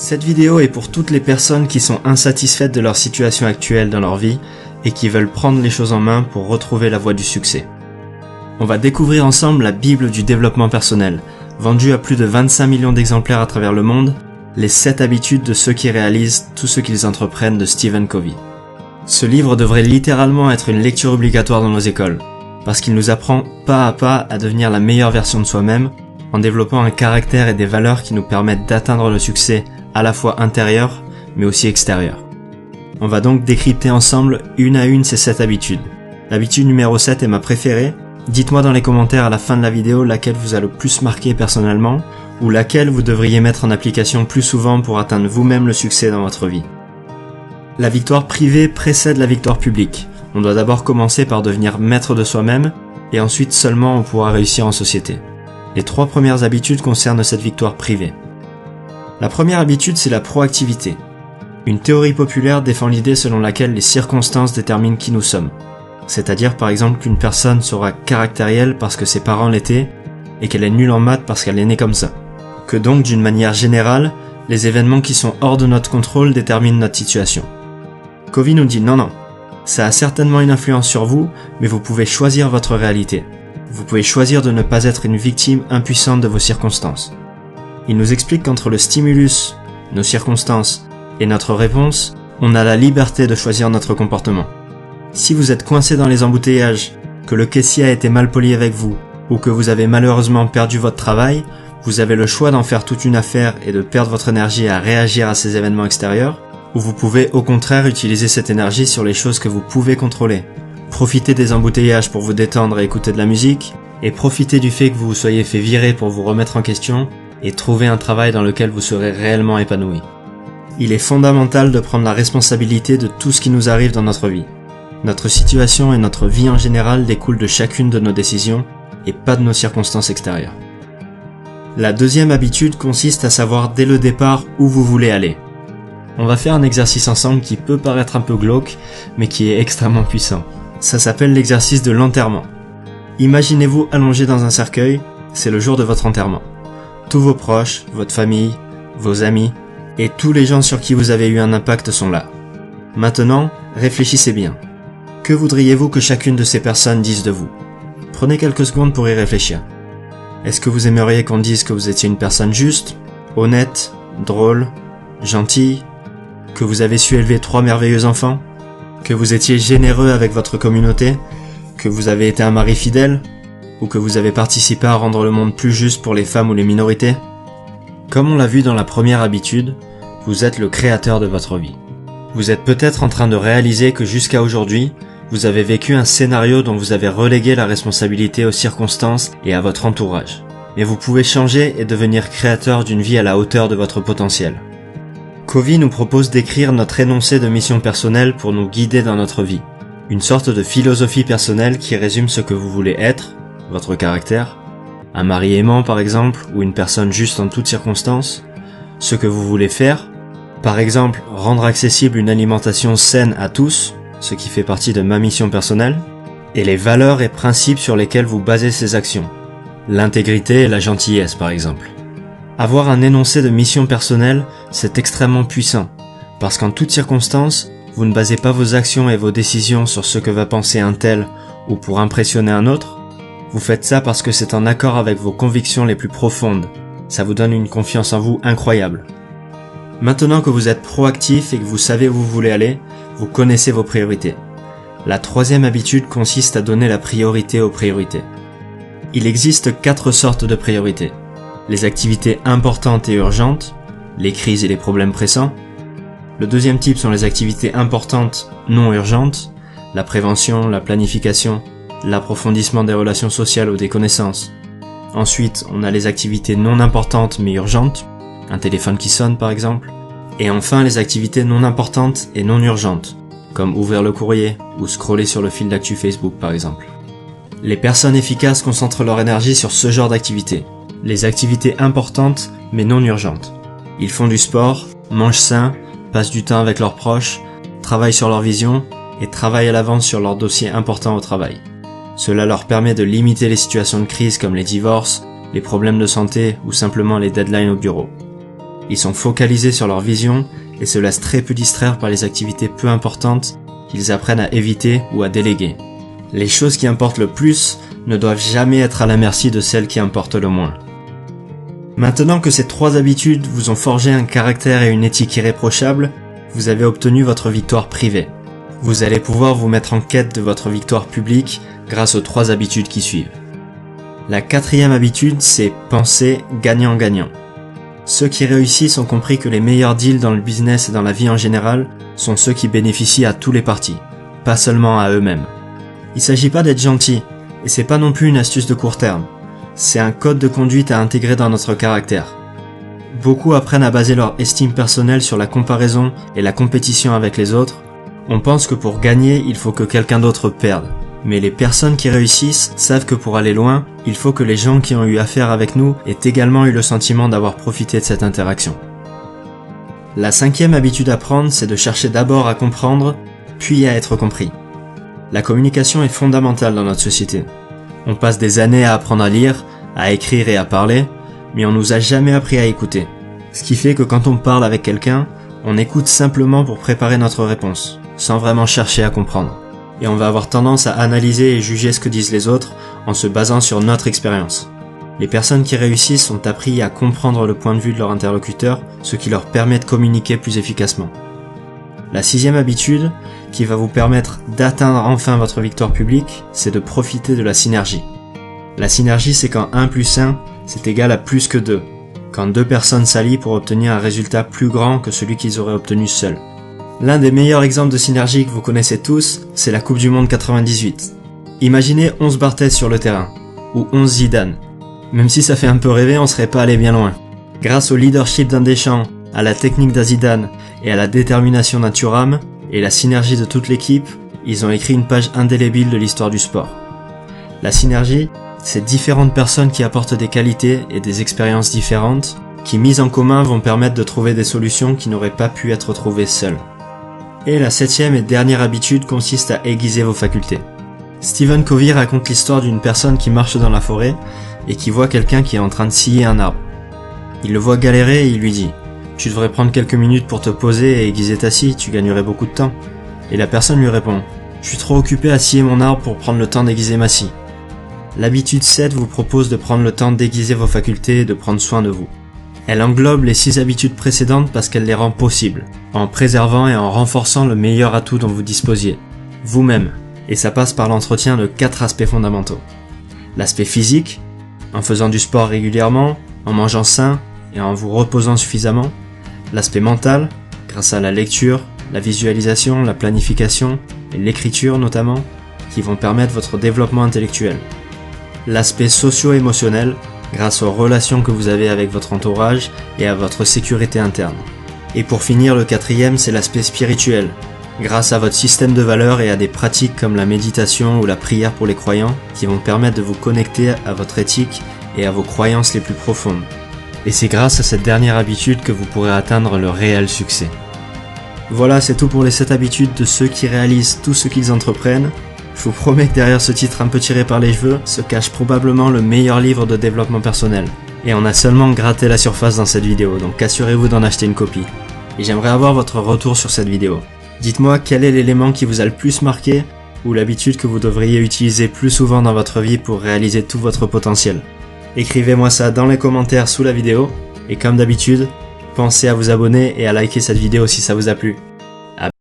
Cette vidéo est pour toutes les personnes qui sont insatisfaites de leur situation actuelle dans leur vie et qui veulent prendre les choses en main pour retrouver la voie du succès. On va découvrir ensemble la Bible du développement personnel, vendue à plus de 25 millions d'exemplaires à travers le monde, les 7 habitudes de ceux qui réalisent tout ce qu'ils entreprennent de Stephen Covey. Ce livre devrait littéralement être une lecture obligatoire dans nos écoles, parce qu'il nous apprend pas à pas à devenir la meilleure version de soi-même, en développant un caractère et des valeurs qui nous permettent d'atteindre le succès à la fois intérieur, mais aussi extérieur. On va donc décrypter ensemble une à une ces 7 habitudes. L'habitude numéro 7 est ma préférée. Dites-moi dans les commentaires à la fin de la vidéo laquelle vous a le plus marqué personnellement, ou laquelle vous devriez mettre en application plus souvent pour atteindre vous-même le succès dans votre vie. La victoire privée précède la victoire publique. On doit d'abord commencer par devenir maître de soi-même, et ensuite seulement on pourra réussir en société. Les 3 premières habitudes concernent cette victoire privée. La première habitude, c'est la proactivité. Une théorie populaire défend l'idée selon laquelle les circonstances déterminent qui nous sommes. C'est-à-dire par exemple qu'une personne sera caractérielle parce que ses parents l'étaient, et qu'elle est nulle en maths parce qu'elle est née comme ça. Que donc, d'une manière générale, les événements qui sont hors de notre contrôle déterminent notre situation. Covey nous dit non, ça a certainement une influence sur vous, mais vous pouvez choisir votre réalité. Vous pouvez choisir de ne pas être une victime impuissante de vos circonstances. Il nous explique qu'entre le stimulus, nos circonstances, et notre réponse, on a la liberté de choisir notre comportement. Si vous êtes coincé dans les embouteillages, que le caissier a été mal poli avec vous, ou que vous avez malheureusement perdu votre travail, vous avez le choix d'en faire toute une affaire et de perdre votre énergie à réagir à ces événements extérieurs, ou vous pouvez au contraire utiliser cette énergie sur les choses que vous pouvez contrôler. Profitez des embouteillages pour vous détendre et écouter de la musique, et profitez du fait que vous vous soyez fait virer pour vous remettre en question, et trouver un travail dans lequel vous serez réellement épanoui. Il est fondamental de prendre la responsabilité de tout ce qui nous arrive dans notre vie. Notre situation et notre vie en général découlent de chacune de nos décisions, et pas de nos circonstances extérieures. La deuxième habitude consiste à savoir dès le départ où vous voulez aller. On va faire un exercice ensemble qui peut paraître un peu glauque, mais qui est extrêmement puissant. Ça s'appelle l'exercice de l'enterrement. Imaginez-vous allongé dans un cercueil, c'est le jour de votre enterrement. Tous vos proches, votre famille, vos amis, et tous les gens sur qui vous avez eu un impact sont là. Maintenant, réfléchissez bien. Que voudriez-vous que chacune de ces personnes dise de vous ? Prenez quelques secondes pour y réfléchir. Est-ce que vous aimeriez qu'on dise que vous étiez une personne juste, honnête, drôle, gentille, que vous avez su élever 3 merveilleux enfants, que vous étiez généreux avec votre communauté, que vous avez été un mari fidèle, ou que vous avez participé à rendre le monde plus juste pour les femmes ou les minorités ? Comme on l'a vu dans la première habitude, vous êtes le créateur de votre vie. Vous êtes peut-être en train de réaliser que jusqu'à aujourd'hui, vous avez vécu un scénario dont vous avez relégué la responsabilité aux circonstances et à votre entourage. Mais vous pouvez changer et devenir créateur d'une vie à la hauteur de votre potentiel. Covey nous propose d'écrire notre énoncé de mission personnelle pour nous guider dans notre vie. Une sorte de philosophie personnelle qui résume ce que vous voulez être, votre caractère, un mari aimant par exemple, ou une personne juste en toutes circonstances, ce que vous voulez faire, par exemple rendre accessible une alimentation saine à tous, ce qui fait partie de ma mission personnelle, et les valeurs et principes sur lesquels vous basez ces actions, l'intégrité et la gentillesse par exemple. Avoir un énoncé de mission personnelle, c'est extrêmement puissant, parce qu'en toutes circonstances, vous ne basez pas vos actions et vos décisions sur ce que va penser un tel ou pour impressionner un autre. Vous faites ça parce que c'est en accord avec vos convictions les plus profondes. Ça vous donne une confiance en vous incroyable. Maintenant que vous êtes proactif et que vous savez où vous voulez aller, vous connaissez vos priorités. La troisième habitude consiste à donner la priorité aux priorités. Il existe 4 sortes de priorités. Les activités importantes et urgentes, les crises et les problèmes pressants. Le deuxième type sont les activités importantes non urgentes, la prévention, la planification, l'approfondissement des relations sociales ou des connaissances. Ensuite, on a les activités non importantes mais urgentes, un téléphone qui sonne par exemple. Et enfin, les activités non importantes et non urgentes, comme ouvrir le courrier ou scroller sur le fil d'actu Facebook par exemple. Les personnes efficaces concentrent leur énergie sur ce genre d'activités, les activités importantes mais non urgentes. Ils font du sport, mangent sain, passent du temps avec leurs proches, travaillent sur leur vision et travaillent à l'avance sur leurs dossiers importants au travail. Cela leur permet de limiter les situations de crise comme les divorces, les problèmes de santé ou simplement les deadlines au bureau. Ils sont focalisés sur leur vision et se laissent très peu distraire par les activités peu importantes qu'ils apprennent à éviter ou à déléguer. Les choses qui importent le plus ne doivent jamais être à la merci de celles qui importent le moins. Maintenant que ces 3 habitudes vous ont forgé un caractère et une éthique irréprochables, vous avez obtenu votre victoire privée. Vous allez pouvoir vous mettre en quête de votre victoire publique grâce aux 3 habitudes qui suivent. La 4e habitude, c'est penser gagnant-gagnant. Ceux qui réussissent ont compris que les meilleurs deals dans le business et dans la vie en général sont ceux qui bénéficient à tous les partis, pas seulement à eux-mêmes. Il s'agit pas d'être gentil, et c'est pas non plus une astuce de court terme. C'est un code de conduite à intégrer dans notre caractère. Beaucoup apprennent à baser leur estime personnelle sur la comparaison et la compétition avec les autres. On pense que pour gagner, il faut que quelqu'un d'autre perde. Mais les personnes qui réussissent savent que pour aller loin, il faut que les gens qui ont eu affaire avec nous aient également eu le sentiment d'avoir profité de cette interaction. La 5e habitude à prendre, c'est de chercher d'abord à comprendre, puis à être compris. La communication est fondamentale dans notre société. On passe des années à apprendre à lire, à écrire et à parler, mais on nous a jamais appris à écouter. Ce qui fait que quand on parle avec quelqu'un, on écoute simplement pour préparer notre réponse, sans vraiment chercher à comprendre. Et on va avoir tendance à analyser et juger ce que disent les autres en se basant sur notre expérience. Les personnes qui réussissent ont appris à comprendre le point de vue de leur interlocuteur, ce qui leur permet de communiquer plus efficacement. La 6e habitude, qui va vous permettre d'atteindre enfin votre victoire publique, c'est de profiter de la synergie. La synergie, c'est quand 1 plus 1, c'est égal à plus que 2. Quand 2 personnes s'allient pour obtenir un résultat plus grand que celui qu'ils auraient obtenu seuls. L'un des meilleurs exemples de synergie que vous connaissez tous, c'est la Coupe du Monde 98. Imaginez 11 Barthez sur le terrain, ou 11 Zidane. Même si ça fait un peu rêver, on serait pas allé bien loin. Grâce au leadership d'un Deschamps, à la technique d'un Zidane et à la détermination d'un Thuram, et la synergie de toute l'équipe, ils ont écrit une page indélébile de l'histoire du sport. La synergie, c'est différentes personnes qui apportent des qualités et des expériences différentes, qui mises en commun vont permettre de trouver des solutions qui n'auraient pas pu être trouvées seules. Et la 7e et dernière habitude consiste à aiguiser vos facultés. Stephen Covey raconte l'histoire d'une personne qui marche dans la forêt et qui voit quelqu'un qui est en train de scier un arbre. Il le voit galérer et il lui dit « Tu devrais prendre quelques minutes pour te poser et aiguiser ta scie, tu gagnerais beaucoup de temps. » Et la personne lui répond « Je suis trop occupé à scier mon arbre pour prendre le temps d'aiguiser ma scie. » L'habitude 7 vous propose de prendre le temps d'aiguiser vos facultés et de prendre soin de vous. Elle englobe les 6 habitudes précédentes parce qu'elle les rend possibles, en préservant et en renforçant le meilleur atout dont vous disposiez, vous-même, et ça passe par l'entretien de 4 aspects fondamentaux. L'aspect physique, en faisant du sport régulièrement, en mangeant sain et en vous reposant suffisamment. L'aspect mental, grâce à la lecture, la visualisation, la planification et l'écriture notamment, qui vont permettre votre développement intellectuel. L'aspect socio-émotionnel, grâce aux relations que vous avez avec votre entourage et à votre sécurité interne. Et pour finir, le 4e, c'est l'aspect spirituel, grâce à votre système de valeurs et à des pratiques comme la méditation ou la prière pour les croyants, qui vont permettre de vous connecter à votre éthique et à vos croyances les plus profondes. Et c'est grâce à cette dernière habitude que vous pourrez atteindre le réel succès. Voilà, c'est tout pour les 7 habitudes de ceux qui réalisent tout ce qu'ils entreprennent. Je vous promets que derrière ce titre un peu tiré par les cheveux se cache probablement le meilleur livre de développement personnel. Et on a seulement gratté la surface dans cette vidéo, donc assurez-vous d'en acheter une copie. Et j'aimerais avoir votre retour sur cette vidéo. Dites-moi quel est l'élément qui vous a le plus marqué ou l'habitude que vous devriez utiliser plus souvent dans votre vie pour réaliser tout votre potentiel. Écrivez-moi ça dans les commentaires sous la vidéo, et comme d'habitude, pensez à vous abonner et à liker cette vidéo si ça vous a plu.